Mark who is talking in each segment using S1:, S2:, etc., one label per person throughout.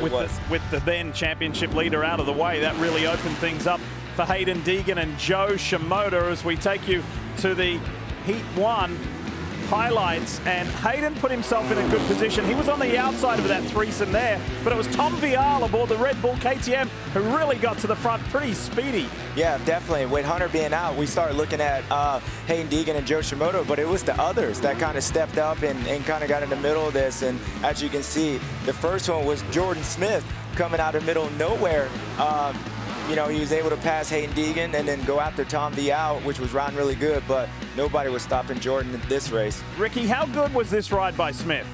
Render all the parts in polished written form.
S1: Well, with the then championship leader out of the way, that really opened things up for Haiden Deegan and Jo Shimoda as we take you to the Heat 1 highlights. And Haiden put himself in a good position. He was on the outside of that threesome there, but it was Tom Vial aboard the Red Bull KTM who really got to the front pretty speedy.
S2: Yeah, definitely. With Hunter being out, we started looking at Haiden Deegan and Jo Shimoda, but it was the others that kind of stepped up and kind of got in the middle of this. And as you can see, the first one was Jordan Smith coming out of the middle of nowhere. You know, he was able to pass Haiden Deegan and then go after Tom Vial, which was riding really good, but nobody was stopping Jordan in this race.
S1: Ricky, how good was this ride by Smith?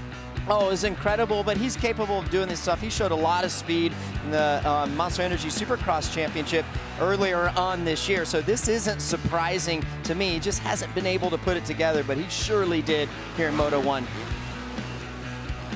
S3: Oh, it was incredible, but he's capable of doing this stuff. He showed a lot of speed in the Monster Energy Supercross Championship earlier on this year, so this isn't surprising to me. He just hasn't been able to put it together, but he surely did here in Moto 1.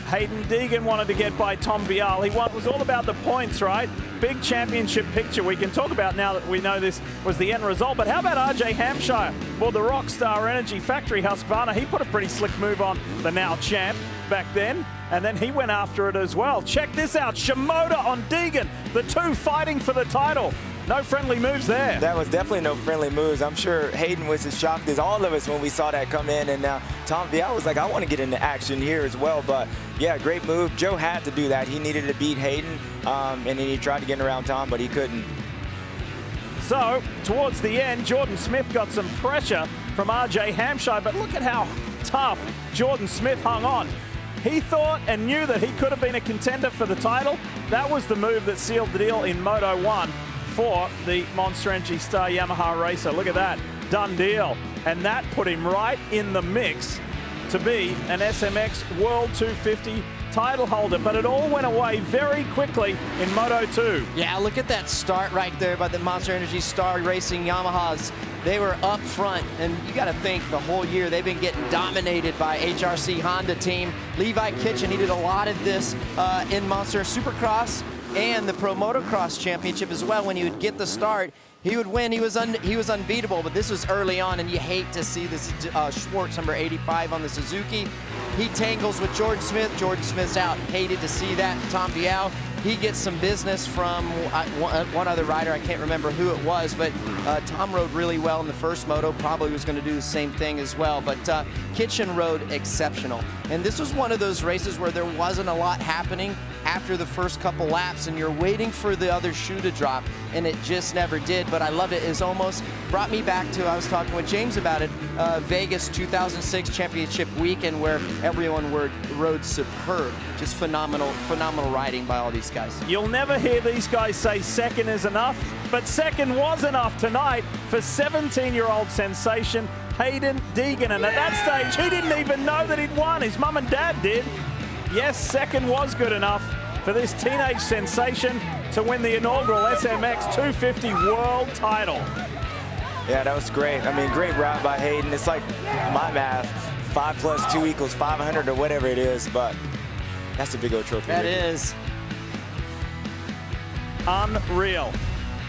S1: Haiden Deegan wanted to get by Tom Vial. It was all about the points, right? Big championship picture we can talk about now that we know this was the end result. But how about RJ Hampshire? Well, the Rockstar Energy Factory Husqvarna, he put a pretty slick move on the now champ back then, and then he went after it as well. Check this out, Shimoda on Deegan, the two fighting for the title. No friendly moves there.
S2: That was definitely no friendly moves. I'm sure Haiden was as shocked as all of us when we saw that come in. And now Tom Vial was like, I want to get into action here as well. But yeah, great move. Joe had to do that. He needed to beat Haiden, and then he tried to get around Tom, but he couldn't.
S1: So towards the end, Jordan Smith got some pressure from RJ Hampshire, but look at how tough Jordan Smith hung on. He thought and knew that he could have been a contender for the title. That was the move that sealed the deal in Moto 1. For the Monster Energy Star Yamaha racer. Look at that, done deal. And that put him right in the mix to be an SMX World 250 title holder. But it all went away very quickly in Moto 2.
S3: Yeah, look at that start right there by the Monster Energy Star Racing Yamahas. They were up front, and you got to think the whole year they've been getting dominated by HRC Honda team. Levi Kitchen, he did a lot of this in Monster Supercross and the Pro Motocross Championship as well. When he would get the start, he would win. He was unbeatable, but this was early on, and you hate to see this Schwartz, number 85 on the Suzuki. He tangles with Jordan Smith. Jordan Smith's out. Hated to see that. Tom Vial, he gets some business from one other rider. I can't remember who it was, but Tom rode really well in the first moto. Probably was going to do the same thing as well, but Kitchen rode exceptional. And this was one of those races where there wasn't a lot happening after the first couple laps, and you're waiting for the other shoe to drop, and it just never did. But I love it. It's almost brought me back to, I was talking with James about it, Vegas 2006 championship weekend, where everyone rode superb. Just phenomenal riding by all these guys.
S1: You'll never hear these guys say second is enough, but second was enough tonight for 17-year-old sensation Haiden Deegan. And at that stage, he didn't even know that he'd won. His mum and dad did. Yes, second was good enough for this teenage sensation to win the inaugural SMX 250 World title.
S2: Yeah, that was great. I mean, great ride by Haiden. It's like my math, 5 + 2 = 500 or whatever it is, but that's a big old trophy.
S3: That is.
S1: Unreal.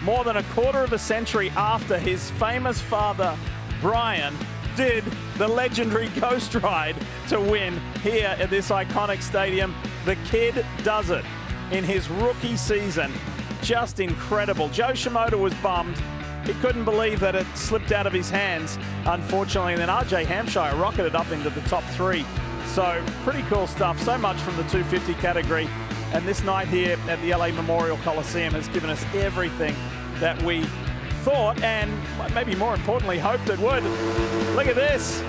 S1: More than a quarter of a century after his famous father, Brian, did the legendary Ghost Ride to win here at this iconic stadium. The kid does it in his rookie season. Just incredible. Jo Shimoda was bummed. He couldn't believe that it slipped out of his hands, unfortunately. And then RJ Hampshire rocketed up into the top 3. So pretty cool stuff. So much from the 250 category. And this night here at the LA Memorial Coliseum has given us everything that we thought and maybe more importantly hoped it would. Look at this.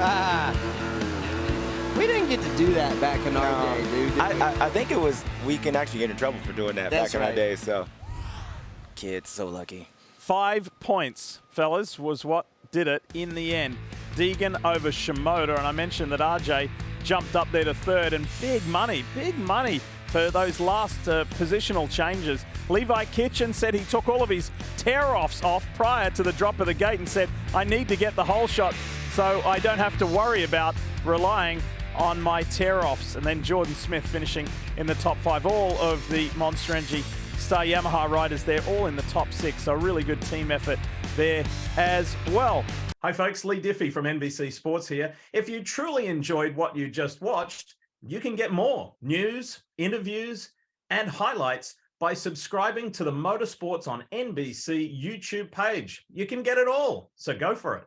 S3: We didn't get to do that back in our day, dude.
S2: I think it was, we can actually get in trouble for doing that back in our day, so. Kids, so lucky.
S1: 5 points, fellas, was what did it in the end. Deegan over Shimoda, and I mentioned that RJ jumped up there to third, and big money for those last positional changes. Levi Kitchen said he took all of his tear-offs off prior to the drop of the gate and said, I need to get the whole shot so I don't have to worry about relying on my tear-offs. And then Jordan Smith finishing in the top 5. All of the Monster Energy Star Yamaha riders there, all in the top 6. So a really good team effort there as well. Hi folks, Leigh Diffey from NBC Sports here. If you truly enjoyed what you just watched, you can get more news, interviews, and highlights by subscribing to the Motorsports on NBC YouTube page. You can get it all, so go for it.